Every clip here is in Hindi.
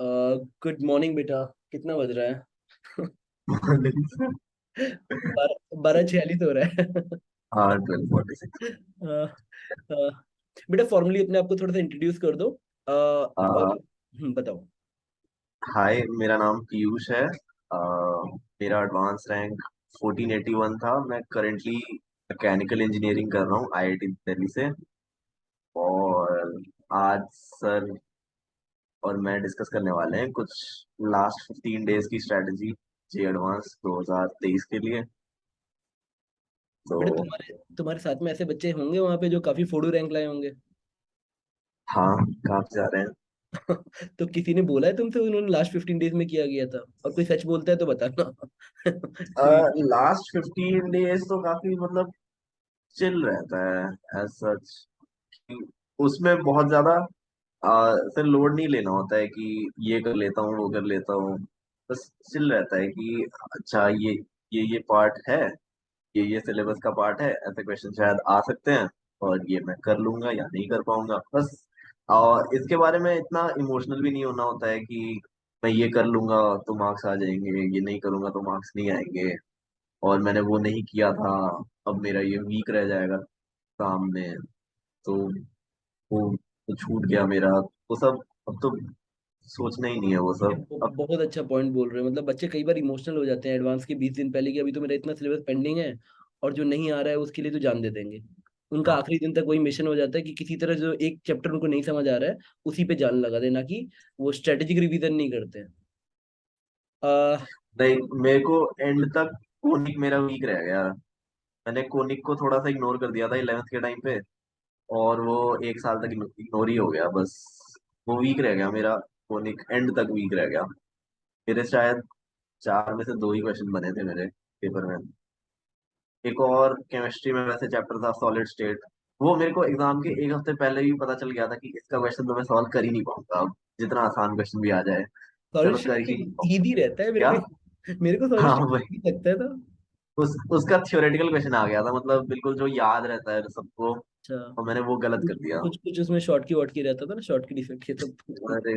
गुड मॉर्निंग बेटा। कितना बज रहा है? 12:46 हो रहा है। हाँ 12:46। अ, अ, बेटा फॉर्मली अपने आप को थोड़ा सा इंट्रोड्यूस कर दो। और बताओ। हाय, मेरा नाम पीयूष है। मेरा एडवांस रैंक 1481 था। मैं करेंटली मैकेनिकल इंजीनियरिंग कर रहा हूँ आईआईटी दिल्ली से। और आज सर और मैं डिस्कस करने वाले हैं कुछ लास्ट 15 डेज की स्ट्रेटजी जी एडवांस 2023 के लिए। तो बेटा तुम्हारे तुम्हारे साथ में ऐसे बच्चे होंगे वहां पे जो काफी फोड़ू रैंक लाए होंगे। हाँ, कहाँ पे जा रहे हैं? तो किसी ने बोला है तुमसे उन्होंने लास्ट 15 डेज में किया गया था? और कोई सच बोलता है तो बताना। क्योंकि लास्ट 15 डेज तो काफी मतलब चिल रहता है एज सच। उसमें बहुत ज्यादा फिर लोड नहीं लेना होता है कि ये कर लेता हूँ वो कर लेता हूँ। बस चिल रहता है कि अच्छा ये पार्ट है, ये सिलेबस का पार्ट है, ऐसे क्वेश्चन शायद आ सकते हैं और ये मैं कर लूंगा या नहीं कर पाऊंगा बस। और इसके बारे में इतना इमोशनल भी नहीं होना होता है कि मैं ये कर लूंगा तो मार्क्स आ जाएंगे, ये नहीं करूंगा तो मार्क्स नहीं आएंगे। और मैंने वो नहीं किया था, अब मेरा ये वीक रह जाएगा सामने, तो वो छूट गया मेरा, वो सब अब तो सोचना ही नहीं है वो सब अब। बहुत अच्छा पॉइंट बोल रहे हो। मतलब बच्चे कई बार इमोशनल हो जाते हैं एडवांस के 20 दिन पहले कि अभी तो मेरा इतना सिलेबस पेंडिंग है, और जो नहीं आ रहा है उसके लिए तो जान दे देंगे। उनका हाँ, आखिरी दिन तक वही मिशन हो जाता है कि किसी तरह जो एक चैप्टर उनको नहीं समझ आ रहा है उसी पे जान लगा देना, कि वो स्ट्रेटेजिक रिवीजन नहीं करते हैं। आ, नहीं, मेरे को एंड तक कोनिक मेरा वीक रह गया। मैंने कोनिक को थोड़ा सा इग्नोर कर दिया था 11th के टाइम पे, और वो एक साल तक इग्नोर ही हो गया बस। वो वीक रह गया मेरा, कोनिक एंड तक वीक रह गया। मेरे शायद 4 में से 2 ही क्वेश्चन बने थे मेरे पेपर में। एक और केमिस्ट्री में वैसे चैप्टर था सॉलिड स्टेट, वो मेरे को एग्जाम के एक हफ्ते पहले ही पता चल गया था कि इसका क्वेश्चन तो मैं सॉल्व कर ही नहीं पाऊंगा, अब जितना आसान क्वेश्चन भी आ जाए सॉलिड चलो कर ही नहीं स्टेट पाऊंगा। इजी रहता है। क्या? मेरे को सॉलिड हाँ स्टेट वही। इजी लगता है था। उसका थियोरेटिकल क्वेश्चन आ गया था, मतलब बिल्कुल जो याद रहता है सबको, अच्छा। और मैंने वो गलत कुछ कर दिया। कुछ कुछ उसमें शॉर्ट की वॉट की रहता था ना, शॉर्ट की डिफेक्ट ये सब। अरे,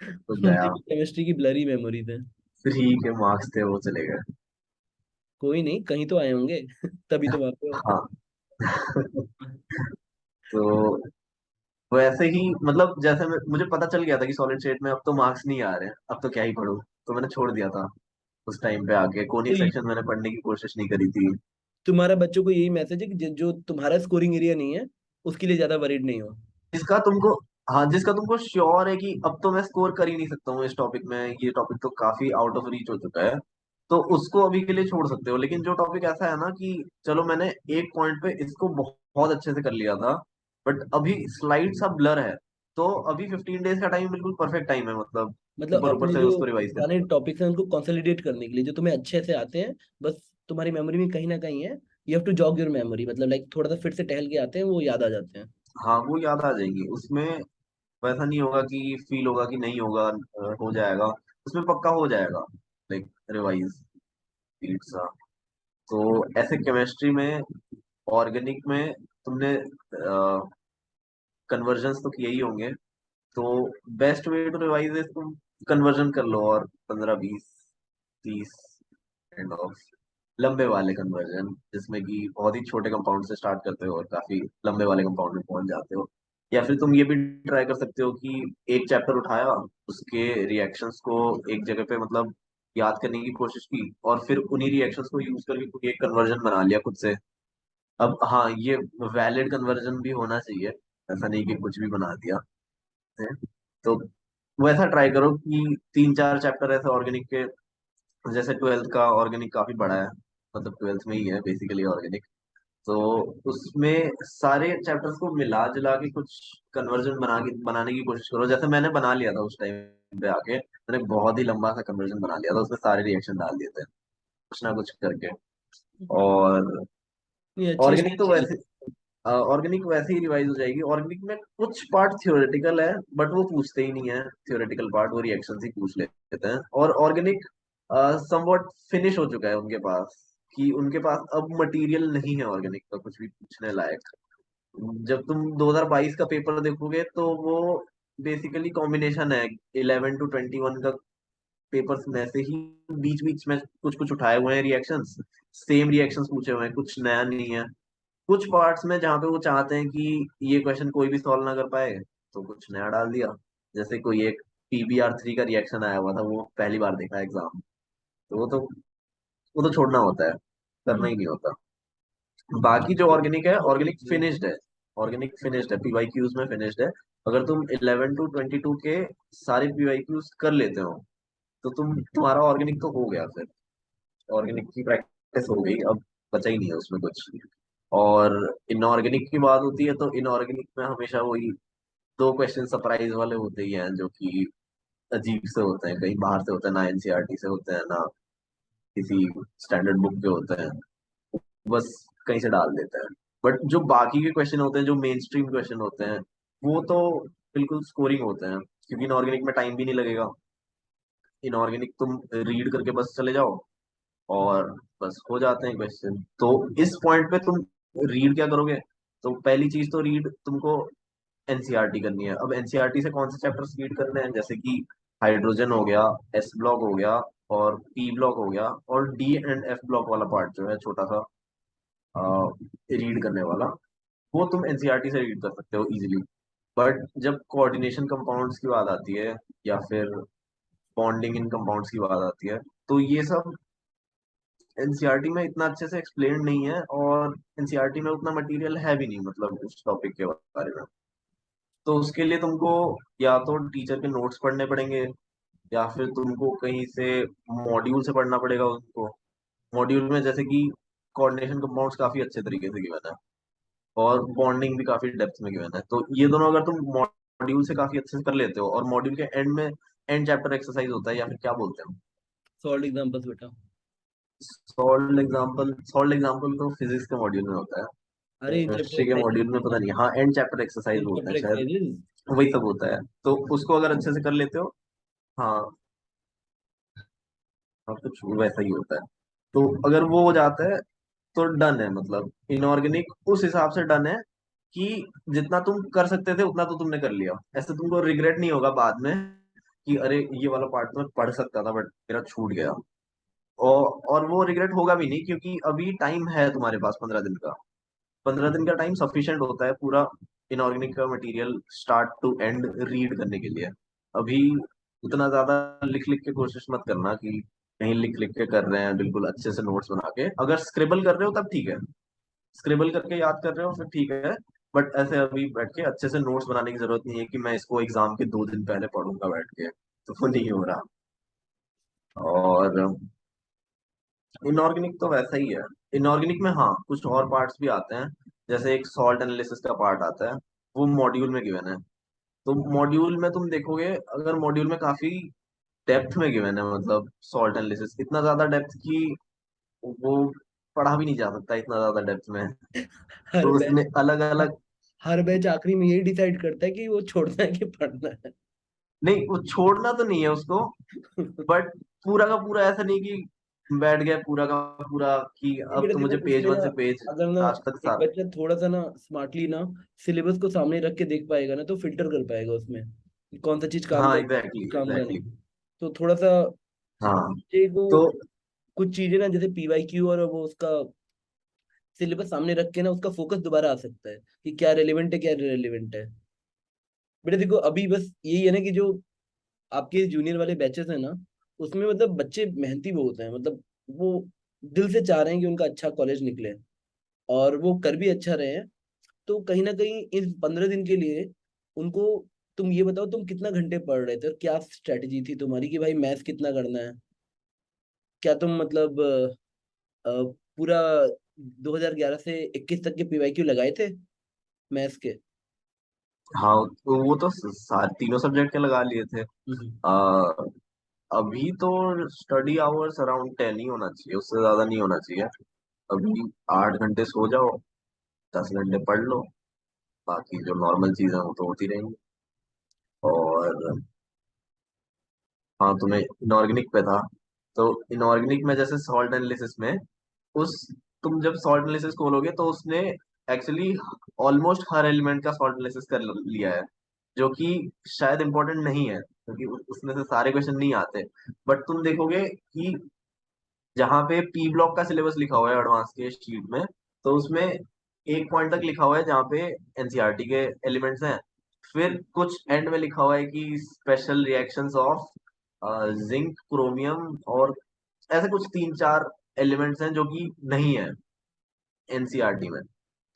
तो मुझे गया। भी केमिस्ट्री की ब्लरी मेमोरीज है। 3 के मार्क्स थे, वो चले गए। कोई नहीं, कहीं तो आए होंगे। तभी तो वहां पे हो। हाँ। तो वैसे ही मतलब जैसे मुझे पता चल गया था कि सॉलिड स्टेट में अब तो मार्क्स नहीं आ रहे हैं, अब तो क्या ही पढूं, तो मैंने छोड़ दिया था। उस टाइम पे आके तो कोनिक सेक्शन मैंने पढ़ने की कोशिश नहीं करी थी। तुम्हारा बच्चों को यही मैसेज है कि जो तुम्हारा स्कोरिंग एरिया नहीं है उसके लिए ज्यादा वरीड नहीं हो। जिसका तुमको हाँ, जिसका तुमको श्योर है कि अब तो मैं स्कोर कर ही नहीं सकता हूँ इस टॉपिक में, ये टॉपिक तो काफी आउट ऑफ रीच हो चुका है, तो उसको अभी के लिए छोड़ सकते हो। लेकिन जो टॉपिक ऐसा है ना कि चलो मैंने एक पॉइंट पे इसको बहुत अच्छे से कर लिया था, बट अभी स्लाइड सा ब्लर है, तो अभी 15 डेज का टाइम बिल्कुल परफेक्ट टाइम है, मतलब मतलब ऊपर ऊपर अपने से जो उसको रिवाइज पुराने करने का। टॉपिक्स हैं उनको कंसोलिडेट करने के लिए जो तुम्हें अच्छे से आते हैं, बस तुम्हारी मेमोरी में कहीं ना कहीं है। You have to jog your memory, मतलब लाइक थोड़ा सा फिर से टहल के आते हैं वो याद आ जाते हैं। हाँ, वो याद आ जाएंगी उसमें। वैसा नहीं होगा कि फील होगा कि नहीं होगा, हो जाएगा, उसमें पक्का हो जाएगा, लाइक रिवाइज सा। तो ऐसे केमिस्ट्री में, ऑर्गेनिक में तुमने कन्वर्जन्स तो किए ही होंगे, तो best way to revise is तुम कन्वर्जन कर लो, और 15 20 30 एंड ऑफ लंबे वाले कन्वर्जन, जिसमें कि बहुत ही छोटे कंपाउंड से स्टार्ट करते हो और काफी लंबे वाले कंपाउंड में पहुंच जाते हो। या फिर तुम ये भी ट्राई कर सकते हो कि एक चैप्टर उठाया, उसके रिएक्शंस को एक जगह पे मतलब याद करने की कोशिश की, और फिर उन्हीं रिएक्शंस को यूज करके कोई एक कन्वर्जन बना लिया खुद से। अब हाँ, ये वैलिड कन्वर्जन भी होना चाहिए, ऐसा नहीं कि कुछ भी बना दिया है। तो वैसा ट्राई करो कि 3 4 चैप्टर ऐसे ऑर्गेनिक के, जैसे 12th का ऑर्गेनिक काफी बड़ा है, मतलब 12th में ही है बेसिकली ऑर्गेनिक, तो उसमें सारे चैप्टर्स को मिला जुला के कुछ कन्वर्जन बनाने की कोशिश करो, जैसे मैंने बना लिया था उस टाइम पे आके। मैंने बहुत ही लंबा सा कन्वर्जन बना लिया था, उसमें सारे रिएक्शन डाल दिए थे कुछ ना कुछ करके। और ये अच्छी ऑर्गेनिक तो स्ट्रेटेजी वैसे ऑर्गेनिक वैसे ही रिवाइज हो जाएगी। ऑर्गेनिक में कुछ पार्ट थ्योरेटिकल है, बट वो पूछते ही नहीं है थ्योरेटिकल पार्ट, वो रिएक्शन ही पूछ लेते हैं। और ऑर्गेनिक समवॉट फिनिश हो चुका है उनके पास, कि उनके पास अब मटेरियल नहीं है ऑर्गेनिक का कुछ भी पूछने लायक। जब तुम 2022 का पेपर देखोगे तो वो बेसिकली कॉम्बिनेशन है 11 to 21 का पेपर्स में से ही बीच बीच में कुछ कुछ उठाए हुए हैं रिएक्शंस, सेम रिएक्शंस पूछे हुए हैं, कुछ नया नहीं है। कुछ पार्ट्स में जहाँ पे वो चाहते हैं कि ये क्वेश्चन कोई भी सॉल्व ना कर पाए, तो कुछ नया डाल दिया। जैसे कोई एक PBr3 का रिएक्शन आया हुआ था, वो पहली बार देखा एग्जाम, तो वो तो छोड़ना होता है, करना हम्म। ही नहीं होता। बाकी जो ऑर्गेनिक है, ऑर्गेनिक फिनिश्ड है। ऑर्गेनिक फिनिश्ड है, PYQs में फिनिश्ड है। अगर तुम 11 to 22 के सारे PYQs कर लेते हो, तो तुम्हारा ऑर्गेनिक तो हो गया फिर। ऑर्गेनिक की प्रैक्टिस हो गई, अब बचा ही नहीं है उसमें कुछ। और इनऑर्गेनिक की बात होती है, तो इनऑर्गेनिक में हमेशा वही दो क्वेश्चन सरप्राइज वाले होते ही हैं, जो कि अजीब से होते हैं, कहीं बाहर से होते हैं, ना NCERT से होते हैं, ना किसी स्टैंडर्ड बुक के होते हैं, बस कहीं से डाल देते हैं। बट जो बाकी के क्वेश्चन होते हैं, जो मेन स्ट्रीम क्वेश्चन होते हैं, वो तो बिल्कुल स्कोरिंग होते हैं, क्योंकि इनऑर्गेनिक में टाइम भी नहीं लगेगा। इनऑर्गेनिक तुम रीड करके बस चले जाओ, और बस हो जाते हैं क्वेश्चन। तो इस पॉइंट पे तुम रीड क्या करोगे? तो पहली चीज तो रीड तुमको NCERT करनी है। अब NCERT से कौन से चैप्टर्स रीड करने हैं? जैसे कि हाइड्रोजन हो गया, S ब्लॉक हो गया, और P ब्लॉक हो गया, और D and F ब्लॉक वाला पार्ट जो है छोटा सा रीड करने वाला, वो तुम NCERT से रीड कर सकते हो इजीली। बट जब कोऑर्डिनेशन कंपाउंड्स की बात आती है, या फिर बॉन्डिंग इन कंपाउंड्स की बात आती है, तो ये सब NCERT में इतना अच्छे से एक्सप्लेन नहीं है, और NCERT में उतना मटेरियल है भी नहीं, मतलब उस टॉपिक के बारे में। तो उसके लिए तुमको या तो टीचर के नोट्स पढ़ने पड़ेंगे, या फिर तुमको कहीं से मॉड्यूल से पढ़ना पड़ेगा उनको। मॉड्यूल में जैसे कि कोऑर्डिनेशन कंपाउंड्स काफी अच्छे तरीके से गिवन है, और बॉन्डिंग भी काफी डेप्थ में गिवन है। तो ये दोनों अगर तुम मॉड्यूल से काफी अच्छे से कर लेते हो, और मॉड्यूल के एंड में एंड चैप्टर एक्सरसाइज होता है, या फिर क्या बोलते हैं, सॉल्ड एग्जांपल्स बेटा। सॉल्ड एग्जाम्पल तो फिजिक्स के मॉड्यूल में होता है। अरे इन चैप्टर केमिस्ट्री के एक्सरसाइज मॉड्यूल में पता नहीं, हाँ एंड चैप्टर एक्सरसाइज इन बोलते चैप्टर हैं शायद, एक्सरसाइजेस। वही सब होता है। तो उसको अगर अच्छे से कर लेते हो, हाँ, हाँ कुछ वैसा ही होता है। तो अगर वो हो जाता है, तो डन है, मतलब इनऑर्गेनिक उस हिसाब से डन है कि जितना तुम कर सकते थे उतना तो तुमने कर लिया। ऐसे तुमको रिग्रेट नहीं होगा बाद में कि अरे ये वाला पार्ट तो मैं पढ़ सकता था, बट मेरा छूट गया। और वो रिग्रेट होगा भी नहीं, क्योंकि अभी टाइम है तुम्हारे पास 15 दिन का। 15 दिन का टाइम सफिशिएंट होता है पूरा इनऑर्गेनिक का material start to end read करने के लिए। अभी उतना ज्यादा लिख लिख के कोशिश मत करना कि कहीं लिख लिख के कर रहे हैं, बिल्कुल अच्छे से नोट्स बना के। अगर स्क्रिबल कर रहे हो तब ठीक है, स्क्रिबल करके याद कर रहे हो फिर ठीक है। बट ऐसे अभी बैठ के अच्छे से नोट्स बनाने की जरूरत नहीं है कि मैं इसको एग्जाम के 2 दिन पहले पढ़ूंगा बैठ के, तो वो नहीं हो रहा। और इनऑर्गेनिक तो वैसा ही है। इनऑर्गेनिक में हाँ कुछ और पार्ट्स भी आते हैं, जैसे एक सॉल्ट एनालिसिस का पार्ट आता है, वो मॉड्यूल में गिवन है। तो मॉड्यूल में तुम देखोगे, अगर मॉड्यूल में काफी डेप्थ में गिवन है, मतलब सॉल्ट एनालिसिस इतना ज्यादा डेप्थ की वो पढ़ा भी नहीं जा सकता इतना ज्यादा डेप्थ में। हर तो बैच उसमें अलग अलग, हर बैच आखिरी में यही डिसाइड करता है कि वो छोड़ना है कि पढ़ना है। नहीं वो छोड़ना तो नहीं है उसको, बट पूरा का पूरा ऐसा नहीं कि बैठ गया पूरा का पूरा कि नहीं अब बेटा तो देखो मुझे पेज उसमें ना, वन से पेज अगर ना लास्ट तक एक सारा। बच्चा थोड़ा सा ना स्मार्टली ना सिलेबस को सामने रख के देख पाएगा ना, तो फिल्टर कर पाएगा उसमें कि कौन सा चीज काम हाँ कर रहा है, एग्जैक्टली काम का एग्जैक्टली। नहीं। तो थोड़ा सा हाँ बच्चे को तो कुछ चीजें ना, जैसे PYQ और वो उसका सिलेबस सामने रख के ना उसका फोकस दोबारा आ सकता है कि क्या रेलिवेंट है क्या रेलिवेंट है। बेटा देखो अभी बस यही है ना कि जो आपके जूनियर वाले बैचेस है ना, उसमें मतलब बच्चे मेहनती बहुत हैं, मतलब वो दिल से चाह रहे हैं कि उनका अच्छा कॉलेज निकले, और वो कर भी अच्छा रहे हैं। तो कहीं ना कहीं इस 15 दिन के लिए उनको, तुम ये बताओ तुम कितना घंटे पढ़ रहे थे और क्या स्ट्रैटेजी थी तुम्हारी कि भाई मैथ्स कितना करना है? क्या तुम मतलब पूरा 2011 से 21 तक के PYQ लगाए थे मैथ्स के? हाँ, तो वो तो सारे तीनों सब्जेक्ट के लगा लिए थे। हम्म। आ, अभी तो स्टडी आवर्स अराउंड 10 ही होना चाहिए, उससे ज्यादा नहीं होना चाहिए। अभी 8 घंटे सो जाओ, 10 घंटे पढ़ लो, बाकी जो नॉर्मल चीजें वो तो होती रहेंगी। और हाँ, तुम्हें इनऑर्गेनिक पे था, तो इनऑर्गेनिक में जैसे सॉल्ट एनालिसिस में, उस तुम जब सॉल्ट एनालिसिस खोलोगे तो उसने एक्चुअली ऑलमोस्ट हर एलिमेंट का सॉल्ट एनालिसिस कर लिया है। जो कि शायद इम्पोर्टेंट नहीं है, क्योंकि उसमें से सारे क्वेश्चन नहीं आते। बट तुम देखोगे कि जहाँ पे पी ब्लॉक का सिलेबस लिखा हुआ है एडवांस के शीट में, तो उसमें एक पॉइंट तक लिखा हुआ है जहाँ पे एनसीईआरटी के एलिमेंट्स हैं। फिर कुछ एंड में लिखा हुआ है कि special reactions of zinc, chromium, और ऐसे कुछ तीन चार एलिमेंट्स हैं जो कि नहीं है एनसीईआरटी में।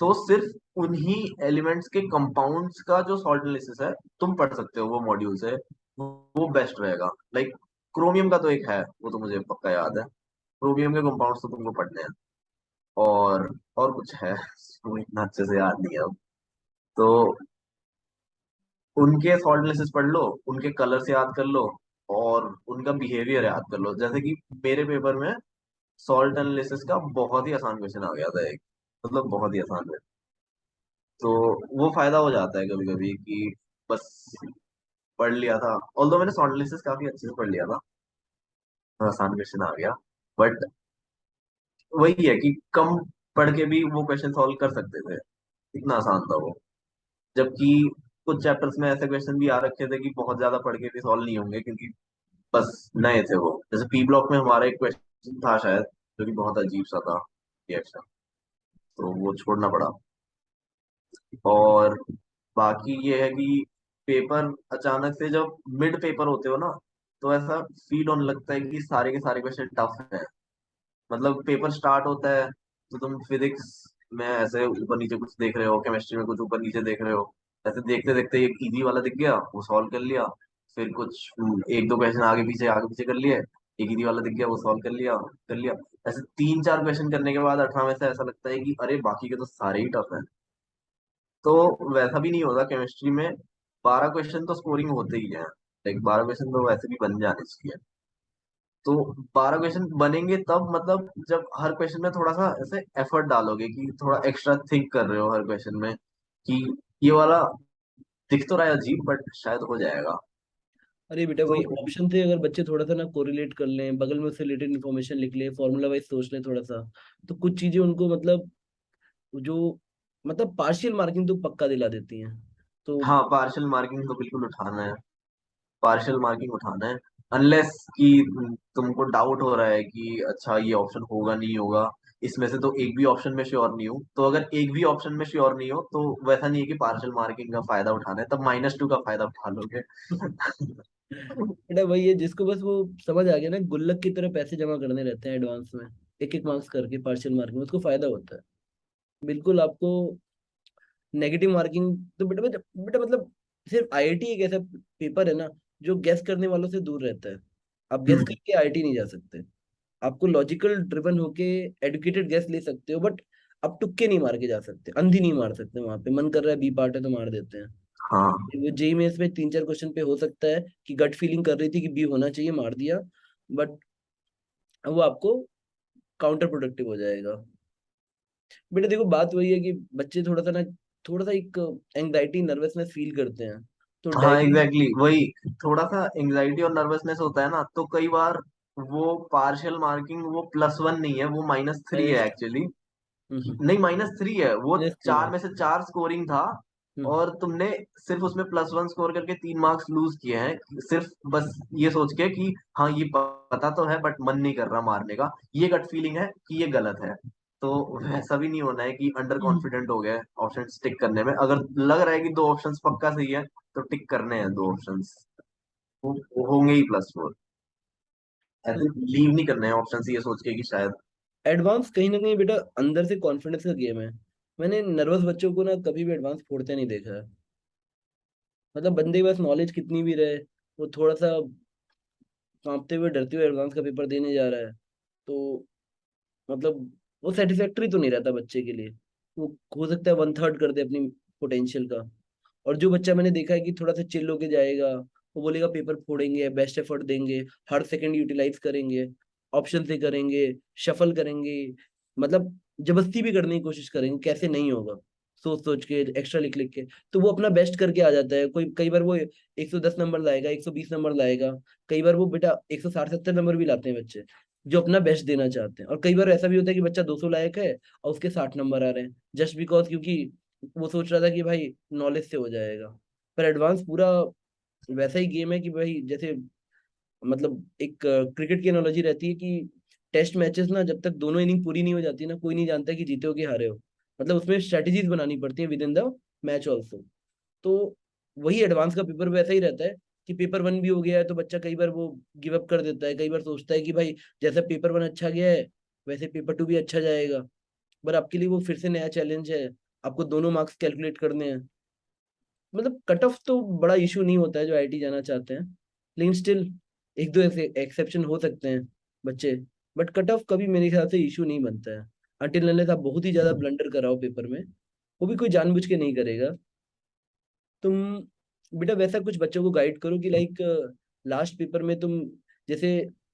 तो सिर्फ उन्हीं एलिमेंट्स के कंपाउंड्स का जो सॉल्ट एनालिसिस है तुम पढ़ सकते हो वो मॉड्यूल से, वो बेस्ट रहेगा। लाइक क्रोमियम का तो एक है, वो तो मुझे पक्का याद है। क्रोमियम के कंपाउंड्स तो तुमको पढ़ने हैं। और कुछ है वो इतना अच्छे से याद नहीं है अब। तो उनके सॉल्ट एनालिसिस पढ़ लो, उनके कलर से याद कर लो, और उनका बिहेवियर याद कर लो। जैसे कि मेरे पेपर में सॉल्ट एनालिसिस का बहुत ही आसान क्वेश्चन आ गया था एक, मतलब बहुत ही आसान है। तो वो फायदा हो जाता है कभी कभी कि बस पढ़ लिया था, ऑल्दो मैंने सॉल्ट एनालिसिस काफी अच्छे से पढ़ लिया था, तो आसान क्वेश्चन आ गया। बट वही है कि कम पढ़ के भी वो क्वेश्चन सॉल्व कर सकते थे, इतना आसान था वो। जबकि कुछ चैप्टर्स में ऐसे क्वेश्चन भी आ रखे थे कि बहुत ज्यादा पढ़ के भी सॉल्व नहीं होंगे, क्योंकि बस नए थे वो। जैसे पी ब्लॉक में हमारा एक क्वेश्चन था शायद, जो कि बहुत अजीब सा था रिएक्शन, तो वो छोड़ना पड़ा। और बाकी ये है कि पेपर अचानक से जब मिड पेपर होते हो ना, तो ऐसा फील होने लगता है कि सारे के सारे क्वेश्चन टफ हैं। मतलब पेपर स्टार्ट होता है तो तुम फिजिक्स में ऐसे ऊपर नीचे कुछ देख रहे हो, केमिस्ट्री में कुछ ऊपर नीचे देख रहे हो, ऐसे देखते देखते एक इजी वाला दिख गया, वो सॉल्व कर लिया। फिर कुछ एक दो क्वेश्चन आगे पीछे कर लिए, एक इजी वाला दिख गया, वो सॉल्व कर लिया। ऐसे तीन चार क्वेश्चन करने के बाद 18 में से ऐसा लगता है कि अरे बाकी के तो सारे ही टफ हैं। तो वैसा भी नहीं होता केमिस्ट्री में, 12 क्वेश्चन तो स्कोरिंग होते ही है। लाइक 12 क्वेश्चन तो वैसे भी बन जाने चाहिए। तो 12 क्वेश्चन बनेंगे तब, मतलब जब हर क्वेश्चन में थोड़ा सा ऐसे एफर्ट डालोगे कि थोड़ा एक्स्ट्रा थिंक कर रहे हो हर क्वेश्चन में, कि ये वाला दिख तो रहा है अजीब बट शायद हो जाएगा। अरे बेटा तो वही ऑप्शन थे, अगर बच्चे थोड़ा सा ना कोरिलेट कर लें, बगल में उससे रिलेटेड इन्फॉर्मेशन लिख लें, फॉर्मूला वाइज सोच लें थोड़ा सा, तो कुछ चीजें उनको मतलब जो मतलब पार्शियल मार्किंग तो पक्का दिला देती हैं। तो हाँ, पार्शियल मार्किंग तो बिल्कुल उठाना है, पार्शियल मार्किंग उठाना है। अनलेस कि तुमको डाउट हो रहा है कि अच्छा ये ऑप्शन होगा नहीं होगा, इसमें से तो एक भी ऑप्शन में श्योर नहीं हूँ, तो अगर एक भी ऑप्शन में श्योर नहीं हो तो वैसा नहीं है कि पार्शियल मार्किंग का फायदा उठाना है, तब -2 का फायदा उठा लोगे। बेटा वही है, जिसको बस वो समझ आ गया ना, गुल्लक की तरह पैसे जमा करने रहते हैं एडवांस में, एक एक मार्क्स करके पार्शियल मार्किंग में, उसको फायदा होता है। बिल्कुल आपको नेगेटिव मार्किंग तो बेटा बेटा बेटा मतलब सिर्फ आईआईटी एक ऐसा पेपर है ना जो गैस करने वालों से दूर रहता है। आप गैस हम्म, करके आईआईटी नहीं जा सकते। आपको लॉजिकल ड्रिवन होके एडुकेटेड गैस ले सकते हो, बट आप तुक्के नहीं मार के जा सकते, अंधी नहीं मार सकते। वहां पे मन कर रहा है बी पार्ट है तो मार देते हैं। हाँ वो जेई में इसमें तीन चार क्वेश्चन पे हो सकता है कि गट फीलिंग कर रही थी कि बी होना चाहिए, मार दिया, बट वो आपको काउंटर प्रोडक्टिव हो जाएगा। बेटा देखो बात वही है कि बच्चे थोड़ा सा ना, थोड़ा सा एक एंग्जाइटी नर्वसनेस फील करते हैं, तो हाँ, डायरी। एग्जैक्टली वही। थोड़ा सा एंग्जाइटी और नर्वसनेस होता है ना, तो कई बार वो पार्शियल मार्किंग वो +1 नहीं है, वो -3 है माइनस एक्चुअली। हम्म नहीं, -3 है वो। -3 चार है। में से चार स्कोरिंग था, हम्म और तुमने सिर्फ उसमें +1 स्कोर करके 3 मार्क्स लूज किए हैं, सिर्फ बस ये सोच के कि हाँ ये पता तो है बट मन नहीं कर रहा मारने का, ये गट फीलिंग है कि ये गलत है। तो वैसा भी नहीं होना है कि अंडर हम्म। कॉन्फिडेंट हो गए ऑप्शन टिक करने में। अगर लग रहा है कि दो ऑप्शंस पक्का सही है, तो टिक करने हैं दो ऑप्शंस, वो होंगे ही +4। ऐसे लीव नहीं करने हैं ऑप्शन ये सोच के कि शायद। एडवांस कहीं ना कहीं बेटा अंदर से कॉन्फिडेंस का गेम है। मैंने नर्वस बच्चों को ना कभी भी एडवांस फोड़ते नहीं देखा है। मतलब बंदे के पास नॉलेज कितनी भी रहे, वो थोड़ा सा कांपते हुए डरते हुए एडवांस का पेपर देने जा रहा है, तो मतलब वो सेटिस्फैक्टरी तो नहीं रहता बच्चे के लिए। वो हो सकता है वन थर्ड कर दे अपनी पोटेंशियल का। और जो बच्चा मैंने देखा है कि थोड़ा सा चिल होके जाएगा, वो बोलेगा पेपर फोड़ेंगे, बेस्ट एफर्ट देंगे, हर सेकंड यूटिलाइज करेंगे, ऑप्शन से करेंगे, शफल करेंगे, मतलब जबरदस्ती भी करने की कोशिश करेंगे, कैसे नहीं होगा, सोच सोच के एक्स्ट्रा लिख लिख के, तो वो अपना बेस्ट करके आ जाता है। कोई कई बार वो 110 नंबर लाएगा, 120 नंबर लाएगा, कई बार वो बेटा 160-70 नंबर भी लाते हैं बच्चे जो अपना बेस्ट देना चाहते हैं। और कई बार ऐसा भी होता है कि बच्चा 200 लायक है और उसके 60 नंबर आ रहे हैं, जस्ट बिकॉज क्योंकि वो सोच रहा था कि भाई नॉलेज से हो जाएगा। पर एडवांस पूरा वैसा ही गेम है कि भाई जैसे मतलब एक क्रिकेट की एनालॉजी रहती है कि टेस्ट मैचेस ना जब तक दोनों इनिंग पूरी नहीं हो जाती ना, कोई नहीं जानता कि जीते हो कि हारे हो। मतलब उसमें स्ट्रेटेजीज बनानी पड़ती है with in the match also. तो वही एडवांस का पेपर वैसा ही रहता है कि पेपर वन भी हो गया है तो बच्चा कई बार वो गिव अप कर देता है, कई बार सोचता है कि भाई जैसा पेपर वन अच्छा गया है वैसे पेपर टू भी अच्छा जाएगा। पर आपके लिए वो फिर से नया चैलेंज है, आपको दोनों मार्क्स कैलकुलेट करने हैं। मतलब कट ऑफ तो बड़ा इशू नहीं होता है जो आईआईटी जाना चाहते हैं, लेकिन स्टिल एक दो ऐसे एक्सेप्शन हो सकते हैं बच्चे। बट कट ऑफ कभी मेरे ख्याल से इशू नहीं बनता है अनटिल अनलेस आप बहुत ही ज्यादा ब्लंडर कराओ पेपर में, वो भी कोई जानबूझ के नहीं करेगा। तुम बेटा वैसा कुछ बच्चों को गाइड करो कि लाइक लास्ट पेपर में तुम जैसे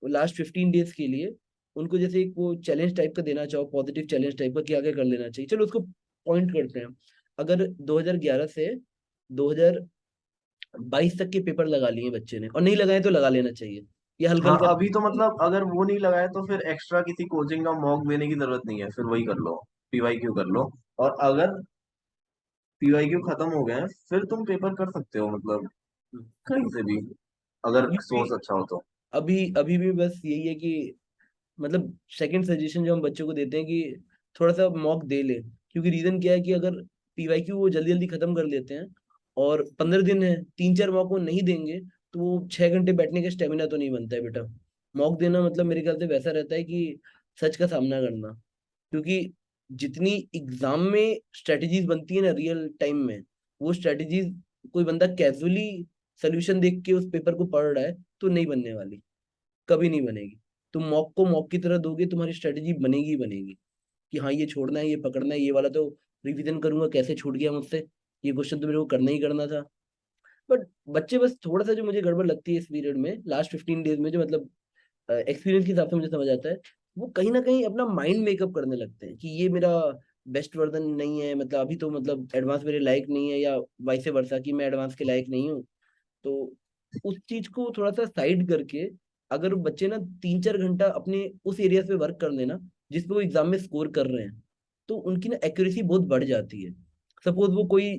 लास्ट 15 डेज के लिए उनको जैसे एक वो चैलेंज टाइप का देना चाहो, पॉजिटिव चैलेंज टाइप का, क्या क्या कर लेना चाहिए। चलो उसको पॉइंट करते हैं। अगर 2011 से 2022 तक के पेपर लगा लिए बच्चे ने और नहीं लगाए तो लगा लेना चाहिए, ये हल्का हाँ, हल्का। अभी तो मतलब अगर वो नहीं लगाए तो फिर एक्स्ट्रा किसी कोचिंग का मॉक देने की जरूरत नहीं है, फिर वही कर लो, पीवाईक्यू कर लो। और अगर पीवाईक्यू खत्म हो गए हैं फिर तुम पेपर कर सकते हो, मतलब कहीं से भी, अगर अभी भी सोर्स अच्छा हो तो। अभी अभी भी बस यही है कि मतलब सेकंड सजेशन जो हम बच्चों को देते हैं कि थोड़ा सा मॉक दे ले। क्योंकि रीजन क्या है कि अगर पीवाईक्यू वो जल्दी जल्दी खत्म कर लेते हैं और 15 दिन है, 3 4 मॉक वो नहीं देंगे तो वो 6 घंटे बैठने का स्टेमिना तो नहीं बनता है बेटा। मॉक देना मतलब मेरे ख्याल से वैसा रहता है कि सच का सामना करना। क्योंकि जितनी एग्जाम में स्ट्रेटजीज बनती है ना रियल टाइम में, वो स्ट्रेटजीज कोई बंदा कैजुअली सोल्यूशन देख के उस पेपर को पढ़ रहा है तो नहीं बनने वाली, कभी नहीं बनेगी। तुम मॉक को मॉक की तरह दोगे, तुम्हारी स्ट्रेटेजी बनेगी ही बनेगी कि हाँ ये छोड़ना है, ये पकड़ना है, ये वाला तो रिवीजन करूंगा, कैसे छूट गया मुझसे, ये क्वेश्चन तो मेरे को करना ही करना था। बट बच्चे बस थोड़ा सा जो मुझे गड़बड़ लगती है इस पीरियड में लास्ट 15 डेज में, जो मतलब एक्सपीरियंस के हिसाब से मुझे समझ आता है, वो कहीं ना कहीं अपना माइंड मेकअप करने लगते हैं कि ये मेरा बेस्ट वर्जन नहीं है, मतलब अभी तो मतलब एडवांस मेरे लायक नहीं है, या वाइस वर्सा कि मैं एडवांस के लायक नहीं हूँ। तो उस चीज को थोड़ा सा साइड करके अगर बच्चे ना 3 4 घंटा अपने उस एरिया पे वर्क कर लेना जिसपे वो एग्जाम में स्कोर कर रहे हैं, तो उनकी ना एक्यूरेसी बहुत बढ़ जाती है। सपोज वो कोई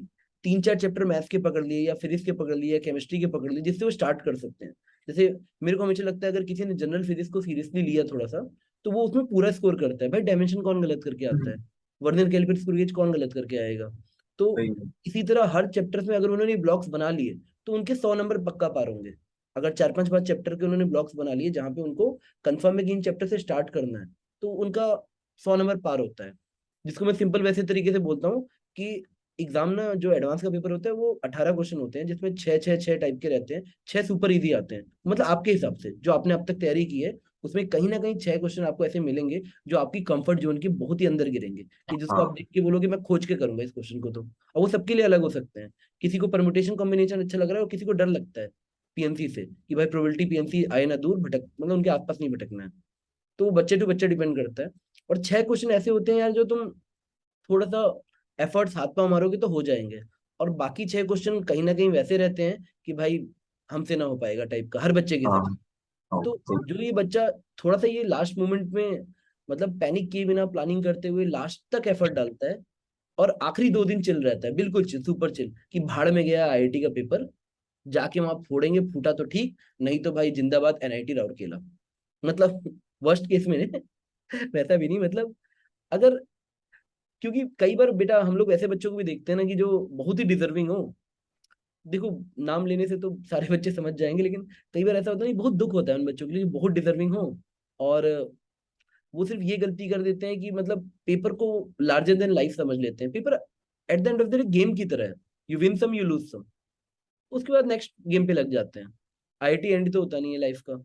3 4 चैप्टर मैथ्स के पकड़ लिए या फिजिक्स के पकड़ लिए या केमिस्ट्री के पकड़ लिए जिससे वो स्टार्ट कर सकते हैं। जैसे मेरे को हमेशा लगता है अगर किसी ने जनरल फिजिक्स को सीरियसली लिया थोड़ा सा, तो वो उसमें पूरा स्कोर करता है। भाई डायमेंशन कौन गलत करके आता है, वर्नियर कैलिपर स्क्रू गेज कौन गलत करके आएगा। तो सही इसी तरह हर चैप्टर में अगर उन्होंने ब्लॉक्स बना लिए तो उनके 100 नंबर पक्का पार होंगे। अगर 4 5 5 चैप्टर के उन्होंने ब्लॉक्स बना लिए जहां पे उनको कंफर्म है कि इन चैप्टर से स्टार्ट करना है, तो उनका 100 नंबर पार होता है। जिसको मैं सिंपल वैसे तरीके से बोलता हूँ कि एग्जाम ना जो एडवांस का पेपर होता है वो 18 क्वेश्चन होते हैं जिसमें 6 6 6 टाइप के रहते हैं, 6 सुपर इजी आते हैं। मतलब आपके हिसाब से जो आपने अब तक तैयारी की है उसमें कहीं ना कहीं 6 क्वेश्चन आपको ऐसे मिलेंगे जो आपकी कंफर्ट जोन के बहुत ही अंदर गिरेंगे, कि जिसको आप हाँ। देख के बोलोगे मैं खोज के करूंगा इस क्वेश्चन को। तो और वो सबके लिए अलग हो सकते हैं। किसी को परमुटेशन कॉम्बिनेशन अच्छा लग रहा है और किसी को डर लगता है पीएनसी से कि भाई प्रोबेबिलिटी पीएनसी आए ना दूर भटक, मतलब उनके आसपास नहीं भटकना है। तो वो बच्चे टू बच्चे डिपेंड करता है। और 6 क्वेश्चन ऐसे होते हैं यार जो तुम थोड़ा सा एफर्ट्स हाथ पांव मारोगे तो हो जाएंगे। और बाकी 6 क्वेश्चन कहीं ना कहीं वैसे रहते हैं कि भाई हमसे ना हो पाएगा टाइप का, हर बच्चे के हाँ। साथ। हाँ, तो तो जो ये बच्चा थोड़ा सा ये लास्ट मोमेंट में मतलब पैनिक किए बिना प्लानिंग करते हुए लास्ट तक एफर्ट डालता है और आखिरी 2 दिन चिल रहता है, बिल्कुल चिल, सुपर चिल, कि भाड़ में गया आईआईटी का पेपर, जाके वहां फोड़ेंगे, फूटा तो ठीक, नहीं तो भाई जिंदाबाद एनआईटी राउरकेला। मतलब वर्स्ट केस में वैसा भी नहीं, मतलब अगर, क्योंकि कई बार बेटा हम लोग ऐसे बच्चों को भी देखते हैं ना कि जो बहुत ही डिजर्विंग हो। देखो नाम लेने से तो सारे बच्चे समझ जाएंगे, लेकिन कई बार ऐसा होता है ना, बहुत दुख होता है उन बच्चों के लिए जो बहुत डिजर्विंग हो और वो सिर्फ ये गलती कर देते हैं कि मतलब पेपर को लार्जर देन लाइफ समझ लेते हैं। Paper at the end of the day game की तरह है, you win some you lose some, उसके बाद नेक्स्ट गेम पे लग जाते हैं। आईआईटी एंड तो होता नहीं है लाइफ का,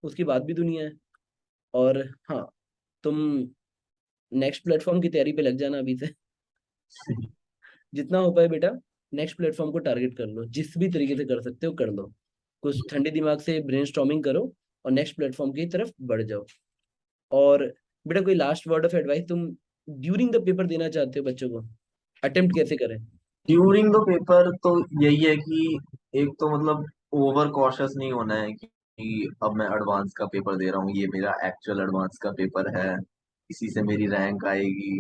उसके बाद भी दुनिया है। और हाँ, तुम नेक्स्ट प्लेटफॉर्म की तैयारी पे लग जाना अभी से, जितना हो पाए बेटा। नेक्स्ट प्लेटफॉर्म को टारगेट कर लो, जिस भी तरीके से कर सकते हो कर लो, कुछ ठंडे दिमाग से ब्रेनस्टॉर्मिंग करो और नेक्स्ट प्लेटफॉर्म की तरफ बढ़ जाओ। और बेटा कोई लास्ट वर्ड ऑफ एडवाइस तुम ड्यूरिंग द पेपर देना चाहते हो बच्चों को, अटेम्प्ट कैसे करें। ड्यूरिंग द पेपर तो यही है कि एक तो मतलब ओवर कॉशियस नहीं होना है कि अब मैं एडवांस का पेपर दे रहा हूँ, ये मेरा एक्चुअल एडवांस का पेपर है, इसी से मेरी रैंक आएगी।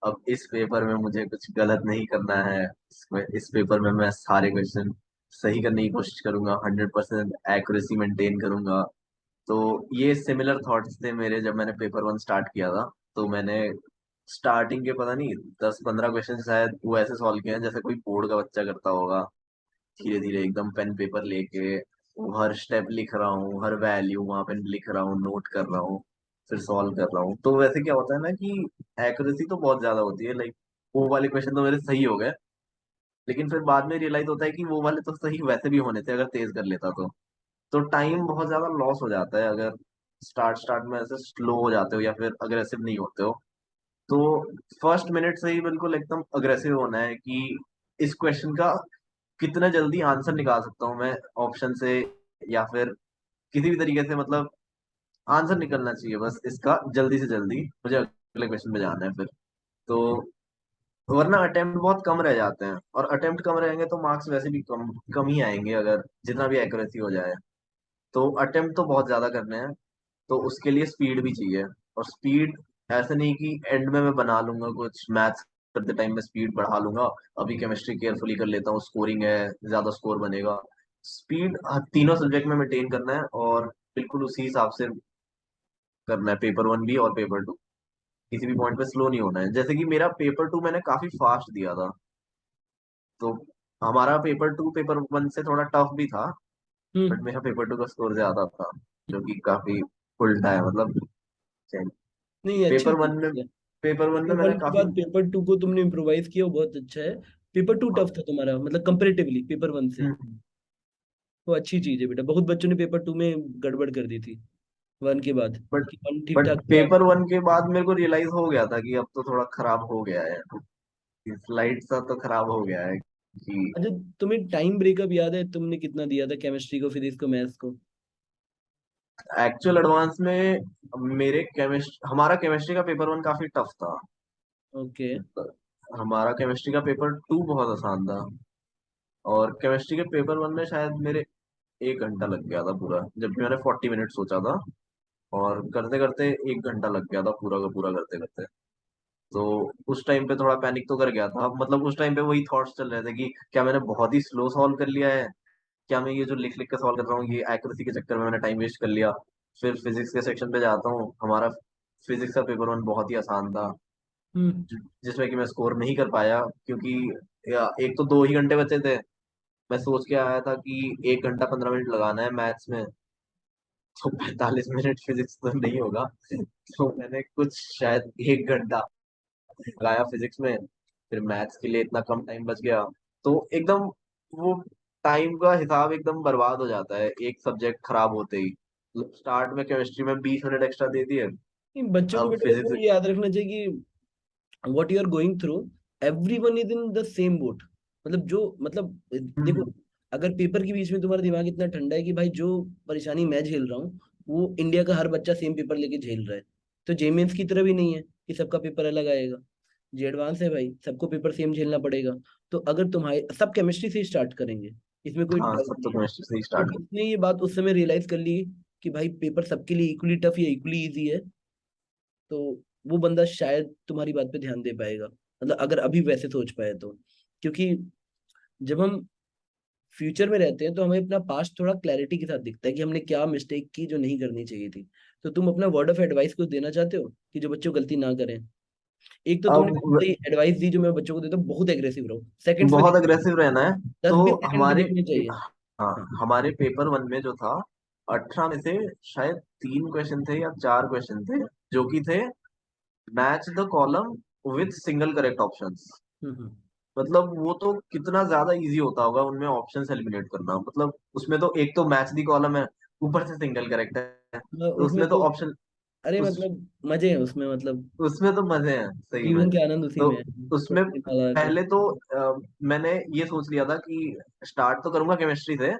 अब इस पेपर में मुझे कुछ गलत नहीं करना है। इस पेपर में मैं सारे क्वेश्चन सही करने की कोशिश करूंगा, 100% एक्यूरेसी मेंटेन करूंगा। तो ये सिमिलर थॉट्स थे मेरे जब मैंने पेपर वन स्टार्ट किया था। तो मैंने स्टार्टिंग के पता नहीं 10-15 क्वेश्चन शायद वो ऐसे सॉल्व किए हैं जैसे कोई बोर्ड का बच्चा करता होगा। धीरे धीरे एकदम पेन पेपर लेके वो हर स्टेप लिख रहा हूँ, हर वैल्यू वहां पे लिख रहा हूँ, नोट कर रहा हूँ, फिर सॉल्व कर रहा हूँ। तो वैसे क्या होता है ना कि एक्यूरेसी तो बहुत ज्यादा होती है, लाइक वो वाले क्वेश्चन तो मेरे सही हो गए, लेकिन फिर बाद में रियलाइज होता है कि वो वाले तो सही वैसे भी होने थे अगर तेज कर लेता तो टाइम बहुत ज्यादा लॉस हो जाता है अगर स्टार्ट स्टार्ट में ऐसे स्लो हो जाते हो या फिर अग्रेसिव नहीं होते हो। तो फर्स्ट मिनट से ही बिल्कुल एकदम अग्रेसिव होना है कि इस क्वेश्चन का कितना जल्दी आंसर निकाल सकता हूँ मैं ऑप्शन से, या फिर किसी भी तरीके से, मतलब आंसर निकलना चाहिए बस इसका जल्दी से जल्दी, मुझे अगले क्वेश्चन पे जाना है फिर। तो वरना अटेम्प्ट बहुत कम रह जाते हैं, और अटेम्प्ट कम रहेंगे तो मार्क्स वैसे भी कम कम ही आएंगे अगर जितना भी एक्यूरेसी हो जाए। तो अटेम्प्ट तो बहुत ज्यादा करने हैं, तो उसके लिए स्पीड भी चाहिए। और स्पीड ऐसे नहीं कि एंड में मैं बना लूंगा कुछ मैथ्स करते टाइम में स्पीड बढ़ा लूंगा, अभी केमिस्ट्री केयरफुली कर लेता हूँ, स्कोरिंग है ज्यादा स्कोर बनेगा। स्पीड तीनों सब्जेक्ट में मेंटेन करना है, और बिल्कुल उसी हिसाब से करना है पेपर वन भी और पेपर टू। किसी भी पॉइंट पे स्लो नहीं होना है। जैसे कि मेरा पेपर टू मैंने काफी फास्ट दिया था, तो हमारा पेपर टू पेपर वन से थोड़ा टफ भी था, बट हम्म। मेरा पेपर टू का स्कोर ज्यादा था, जो कि काफी उल्टा है मतलब। नहीं, अच्छी पेपर वन में चीज है। पेपर वन में पेपर मैंने वन के काफी। बाद पेपर टू को तुमने इम्प्रोवाइज किया, वो बहुत अच्छा है। पेपर टू हाँ। टफ था तुम्हारा, मतलब कंपेरेटिवली पेपर वन से। हम्म। वो अच्छी चीज है बेटा, बहुत बच्चों ने पेपर टू में गड़बड़ कर दी थी वन के बाद, बट कि वन ठीक बट ठाक था। पेपर वन के बाद मेरे को रियलाइज हो गया था कि अब तो थोड़ा खराब हो गया है, स्लाइड सा तो खराब हो गया है कि अच्छा, तुम्हें टाइम ब्रेकअप याद है तुमने कितना दिया था केमिस्ट्री को, फिजिक्स को, मैथ्स को? एक्चुअल एडवांस में हमारा केमिस्ट्री का पेपर वन काफी टफ था। ओके। हमारा केमिस्ट्री का पेपर टू बहुत आसान था, और केमिस्ट्री के पेपर वन में शायद मेरे 1 घंटा लग गया था पूरा, जबकि मैंने 40 मिनट सोचा था, और करते करते 1 घंटा लग गया था पूरा का पूरा करते करते। तो उस टाइम पे थोड़ा पैनिक तो कर गया था, मतलब उस टाइम पे वही थॉट्स चल रहे थे कि क्या मैंने बहुत ही स्लो सॉल्व कर लिया है, क्या मैं ये जो लिख लिख के सॉल्व कर रहा हूँ ये एक्यूरेसी के चक्कर में मैंने टाइम वेस्ट कर लिया। फिर फिजिक्स के सेक्शन पे जाता हूँ, हमारा फिजिक्स का पेपर वन बहुत ही आसान था, हम्म। जिसमें कि मैं स्कोर नहीं कर पाया, क्योंकि एक तो 2 ही घंटे बचे थे। मैं सोच के आया था कि 1 घंटा 15 मिनट लगाना है मैथ्स में, तो 45 मिनट फिजिक्स तो नहीं होगा। तो मैंने कुछ शायद 1 घंटा लगाया फिजिक्स में, फिर मैथ्स के लिए इतना कम टाइम बच गया। तो एकदम वो टाइम का हिसाब एकदम बर्बाद हो जाता है एक सब्जेक्ट खराब होते ही। स्टार्ट में केमिस्ट्री में 20 मिनट एक्स्ट्रा दे दिए, बच्चों को अब बेटा देखो फिजिक्स। ये याद रखना चाहिए कि what you are going through, everyone is in the same boat. मतलब जो, मतलब देखो, अगर पेपर के बीच में तुम्हारा दिमाग इतना ठंडा है कि भाई जो परेशानी मैं झेल रहा हूँ वो इंडिया का हर बच्चा सेम पेपर लेके झेल रहा है, तो जे मेंस की तरह भी नहीं है कि सबका पेपर अलग आएगा। जे एडवांस है भाई, सबको पेपर सेम झेलना पड़ेगा। तो अगर तुम्हारे सब केमिस्ट्री से ही स्टार्ट करेंगे, इसमें कोई हाँ, डाउट सब तो नहीं है। केमिस्ट्री से ही तो स्टार्ट। जिसने ये बात उस समय रियलाइज कर ली कि भाई पेपर सबके लिए इक्वली टफ या इक्वली इजी है, तो वो बंदा शायद तुम्हारी बात पे ध्यान दे पाएगा, मतलब अगर अभी वैसे सोच पाए तो। क्योंकि जब हम फ्यूचर में रहते हैं तो हमें अपना पास्ट थोड़ा क्लैरिटी के साथ दिखता है कि हमने क्या मिस्टेक की जो नहीं करनी चाहिए थी। तो तुम अपना वर्ड ऑफ एडवाइस कुछ देना चाहते हो कि जो बच्चों गलती ना करें? एक तो तुमने अब एडवाइस दी जो मैं बच्चों को देता हूँ, बहुत एग्रेसिव रहो, सेकंड्स में बहुत नहीं, अग्रेसिव रहना है। तो 10 भी सेकंड में हमारे देखने चाहिए। हाँ, हाँ। हमारे पेपर वन में जो था 18 में से शायद 3 क्वेश्चन थे या 4 क्वेश्चन थे जो कि थे match the column with single correct options. Hmm. मतलब वो तो कितना ज्यादा इजी होता होगा उनमें ऑप्शंस एलिमिनेट करना, मतलब उसमें तो एक तो मैच दी कॉलम है, ऊपर से सिंगल करेक्ट है, तो उसमें उसमें तो तो, ऑप्शन अरे उस मतलब मजे हैं उसमें, मतलब उसमें तो मजे हैं सही में। जीवन के आनंद उसी तो में है, उसमें थोड़ा सा लगा के। पहले तो मैंने ये सोच लिया था कि स्टार्ट तो करूंगा केमिस्ट्री से,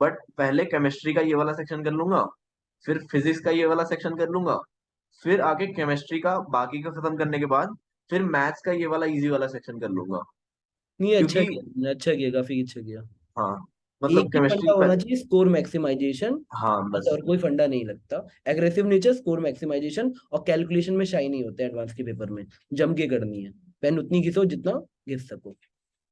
बट पहले केमिस्ट्री का ये वाला सेक्शन कर लूंगा, फिर फिजिक्स का ये वाला सेक्शन कर लूंगा, फिर आगे केमिस्ट्री का बाकी का खत्म करने के बाद फिर मैथ्स का ये वाला इजी वाला सेक्शन कर लूंगा। नहीं, अच्छा क्योंकि किया तुमने, अच्छा किया, काफी अच्छा किया। हाँ, एक मतलब ही केमिस्ट्री फंडा होना चाहिए, स्कोर मैक्सिमाइजेशन। हाँ बस, बस। और कोई फंडा नहीं लगता। एग्रेसिव नेचर, स्कोर मैक्सिमाइजेशन और कैलकुलेशन में शाई नहीं होते एडवांस के पेपर में, जम के करनी है। पेन उतनी घिसो जितना घिस सको,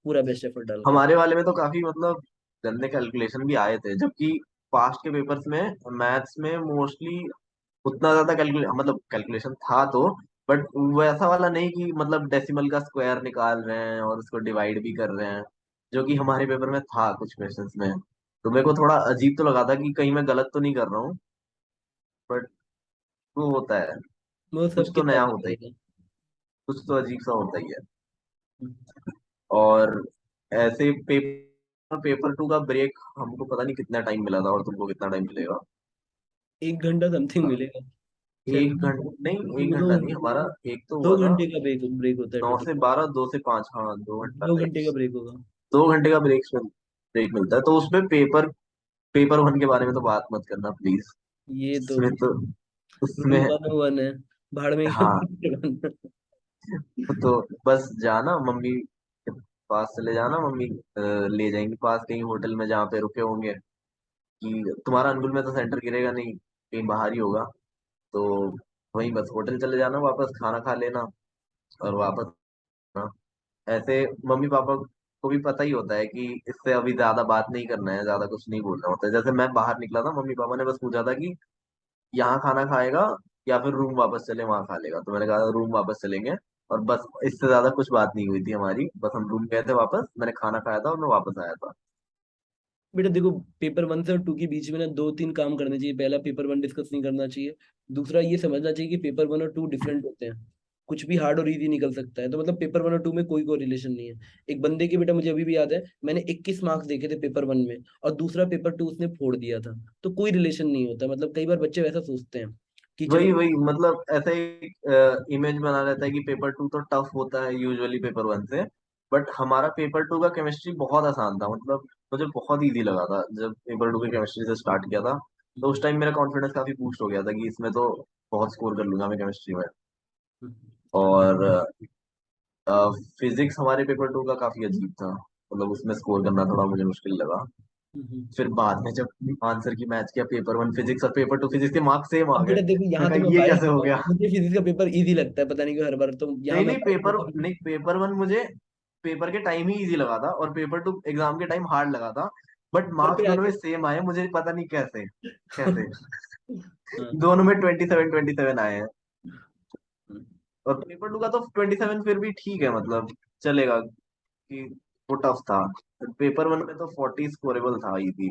पूरा बेस्ट एफर्ट डाल के। हमारे वाले में तो काफी मतलब गंदे कैलकुलेशन भी आए थे, जबकि पास्ट के पेपर्स में मैथ्स में मोस्टली उतना ज्यादा कैलकुलेशन था तो, बट वैसा वाला नहीं कि मतलब डेसिमल का स्क्वायर निकाल रहे हैं और उसको डिवाइड भी कर रहे हैं, जो कि हमारे पेपर में था कुछ क्वेश्चंस में। तो मेरे को थोड़ा अजीब तो लगा था कि कहीं मैं गलत तो नहीं कर रहा हूँ, बट वो होता है, वो कुछ सबके तो साथ नया होता होता ही, है। कुछ तो अजीब सा होता ही है। और ऐसे पेपर पेपर टू का ब्रेक हमको पता नहीं कितना टाइम मिला था, और तुमको कितना टाइम मिलेगा? 1 घंटा समथिंग मिलेगा शायद। 1 घंटा नहीं, एक दो घंटा नहीं हमारा, एक तो दो हुआ था घंटे का ब्रेक ब्रेक होता है 9 से टोटल। 12, 2 से 5, हाँ 2 घंटा दो ब्रेक। घंटे का ब्रेक होगा। 2 घंटे का ब्रेक मिलता है, तो उसमें पेपर पेपर वन के बारे में तो बात मत करना प्लीज। ये तो उसमें तो रूल उसमें 101 है, भाड़ में हाँ, क्यों। तो बस जाना मम्मी के पास, चले जाना मम्मी ले जाएंगी पास कहीं होटल में जहाँ पे रुके होंगे, कि तुम्हारा अनुगुल में तो सेंटर गिरेगा नहीं, कहीं बाहर ही होगा, तो वहीं बस होटल चले जाना, वापस खाना खा लेना और वापस आना। ऐसे मम्मी पापा को भी पता ही होता है कि इससे अभी ज्यादा बात नहीं करना है, ज्यादा कुछ नहीं बोलना होता है। जैसे मैं बाहर निकला था, मम्मी पापा ने बस पूछा था कि यहाँ खाना खाएगा या फिर रूम वापस चले वहां खा लेगा, तो मैंने कहा रूम वापस चलेंगे, और बस इससे ज्यादा कुछ बात नहीं हुई थी हमारी, बस हम रूम गए थे वापस, मैंने खाना खाया था और मैं वापस आया था। बेटा देखो, पेपर 1 से और 2 के बीच में ना 2-3 काम करने चाहिए। पहला, पेपर 1 डिस्कस नहीं करना चाहिए। दूसरा, ये समझना चाहिए कि पेपर 1 और 2 डिफरेंट होते हैं। कुछ भी हार्ड और इजी निकल सकता है, तो मतलब पेपर 1 और 2 में कोई कोरिलेशन नहीं है। एक बंदे के, बेटा मुझे अभी भी याद है, मैंने 21 मार्क्स देखे थे पेपर 1 में, और दूसरा पेपर 2 उसने फोड़ दिया था। तो कोई रिलेशन नहीं होता। मतलब कई बार बच्चे वैसा सोचते हैं कि चलो। वही वही मतलब ऐसा एक इमेज बना रहता है कि पेपर टू तो टफ होता है यूजुअली पेपर वन से, बट हमारा पेपर टू का केमिस्ट्री बहुत आसान था, मतलब मुझे बहुत इजी लगा था जब पेपर टू की केमिस्ट्री से स्टार्ट किया था। तो उस टाइम मेरा कॉन्फिडेंस काफी बूस्ट हो गया था कि इसमें तो बहुत स्कोर कर लूंगा मैं केमिस्ट्री में। और फिजिक्स हमारे पेपर टू का काफी अजीब था, मतलब उसमें स्कोर करना थोड़ा मुझे मुश्किल लगा। फिर बाद में जब आंसर की मैच किया, पेपर वन फिजिक्स और पेपर टू फिजिक्स के मार्क्स सेम आ अब गए, बेटा देखो, मैं यहाँ तो कहा मैं ये बायस कैसे हो हूँ, गया। मुझे फिजिक्स का पेपर इजी लगता है, पता नहीं क्यों हर बार। तो यहाँ नहीं मैं नहीं, biased पेपर हूँ। नहीं, पेपर वन मुझे पेपर के टाइम ही इजी लगा था, और पेपर टू एग्जाम के टाइम हार्ड लगा था, बट घर मार्क्स पे दोनों में आके। सेम आए, मुझे पता नहीं कैसे कैसे हाँ। दोनों में 27 27 आए हैं। और पेपर टू का तो 27 फिर भी ठीक है, मतलब चलेगा कि वो टफ था। पेपर वन में तो 40 स्कोरेबल था इजी,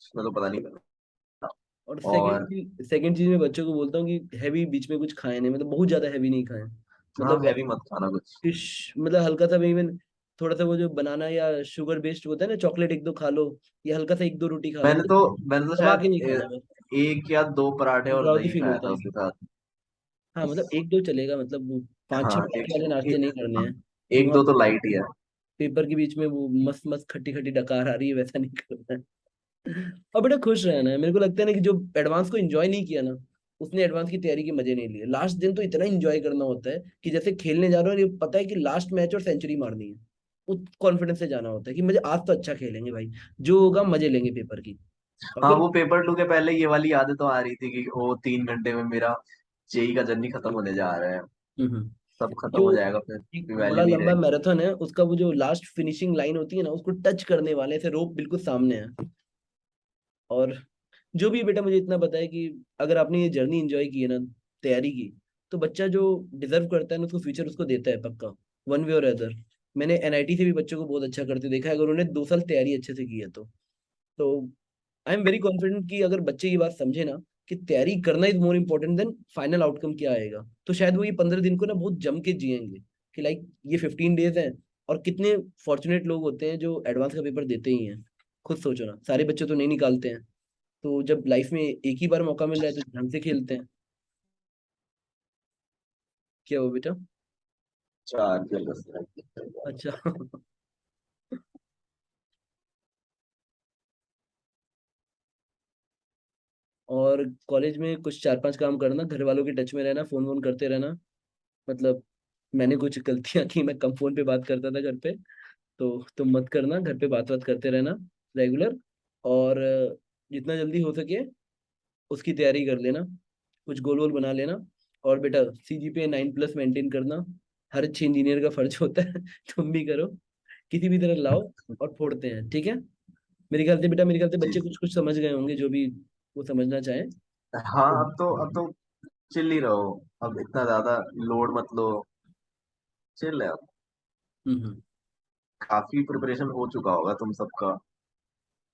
उसमें तो पता नहीं था। और और सेकंड चीज मैं बच्चों को बोलता हूँ कि हैवी बीच में कुछ खाए नहीं, मतलब बहुत ज्यादा हैवी नहीं खाएं। हाँ, मतलब हैवी मत खाना कुछ। फिश, मतलब हल्का सा, इवन थोड़ा सा वो जो बनाना या शुगर बेस्ड होता है ना, चॉकलेट एक दो खा लो, या हल्का सा 1-2 रोटी खा लो, मैंने मतलब तो मैंने तो दबा शायद के नहीं खाना बस। एक या दो पराठे और ड्राउजी दही फील खाया होता था है। उसके साथ। हाँ मतलब 1-2 चलेगा, मतलब वो 5-6 हाँ, पराठे वाले नाश्ते नहीं करने हैं कि एक वहाँ दो तो लाइट ही है। पेपर के बीच में वो मस्त मस्त खट्टी खट्टी डकार आ रही है, वैसा नहीं करना है। और बेटा खुश रहना है। मेरे को लगता है ना कि जो एडवांस को एंजॉय नहीं किया ना, उसने एडवांस की तैयारी के मजे नहीं लिए। लास्ट दिन तो इतना एंजॉय करना होता है कि जैसे खेलने जा रहे हो और ये पता है कि लास्ट मैच और सेंचुरी मारनी है। उस कॉन्फिडेंस से जाना होता है कि मुझे आज तो अच्छा खेलेंगे भाई, जो होगा मजे लेंगे पेपर की। हाँ, अगर वो पेपर टू के पहले ये वाली यादें तो आ रही थी कि वो 3 घंटे में मेरा जेई का जर्नी खत्म होने जा रहा है, हम्म, सब खत्म जो हो जाएगा, एक फिर बड़ा वैल्यू नहीं लंबा रहेगी। मैराथन है उसका, वो जो लास्ट फिनिशिंग लाइन होती है ना, उसको टच करने वाले से रोप बिल्कुल सामने है। और जो भी बेटा, मुझे इतना पता है कि अगर आपने ये जर्नी एंजॉय की है ना, तैयारी की, तो बच्चा जो डिजर्व करता है ना, उसको फ्यूचर उसको देता है पक्का, वन वे और अदर। मैंने एनआईटी से भी बच्चों को बहुत अच्छा करते देखा है, अगर उन्होंने 2 साल तैयारी अच्छे से की है तो आई एम वेरी कॉन्फिडेंट कि अगर बच्चे ये बात समझे ना कि तैयारी करना is more important then final outcome क्या आएगा, तो शायद वो ये 15 दिन को ना बहुत जम के जिएंगे। कि लाइक ये 15 डेज हैं, और कितने फॉर्चुनेट लोग होते हैं जो एडवांस का पेपर देते ही हैं। खुद सोचो ना, सारे बच्चे तो नहीं निकालते हैं। तो जब लाइफ में एक ही बार मौका मिल रहा है तो ढंग से खेलते हैं। क्या हो बेटा? चार जगह। अच्छा। और कॉलेज में कुछ 4-5 काम करना, घर वालों के टच में रहना, फोन वोन करते रहना। मतलब मैंने कुछ गलतियां की, मैं कम फोन पे बात करता था घर पे, तो तुम मत करना, घर पे बात बात करते रहना रेगुलर। और जितना जल्दी हो सके उसकी तैयारी कर लेना, कुछ गोल वोल बना लेना। और बेटा, CGPA 9+ मेंटेन करना, हर अच्छे इंजीनियर का फर्ज होता है। तुम भी करो, किसी भी तरह लाओ और फोड़ते हैं, ठीक है। मेरे ख्याल से बेटा, मेरे ख्याल से जी बच्चे कुछ कुछ समझ गए होंगे, जो भी वो समझना चाहें। हाँ, तो अब तो चिल ही रहो। अब इतना ज्यादा लोड मत लो। चिल है अब। हम्म। काफी प्रिपरेशन हो चुका होगा तुम सबका।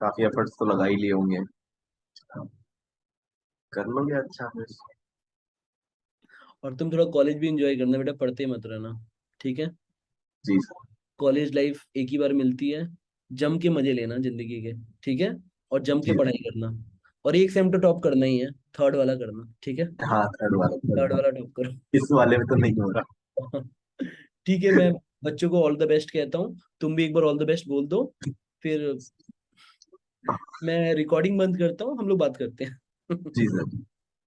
काफी एफर्ट्स तो लगा ही लिए होंगे। कर लोगे अच्छा फिर। और तुम थोड़ा कॉलेज भी एंजॉय करना बेटा, पढ़ते मत रहना, ठीक है। जी सर। कॉलेज लाइफ एक ही बार मिलती है, जम के मजे लेना जिंदगी के, ठीक है। और जम के जी पढ़ाई करना, और एक सेम तो टॉप करना ही है, थर्ड वाला करना, ठीक है। हाँ, थर्ड वाला, थर्ड थर्ड वाला। वाला टॉप करो। इस वाले में तो नहीं हो रहा। ठीक है, मैं बच्चों को ऑल द बेस्ट कहता हूँ, तुम भी एक बार ऑल द बेस्ट बोल दो, फिर मैं रिकॉर्डिंग बंद करता हूँ, हम लोग बात करते हैं। जी सर।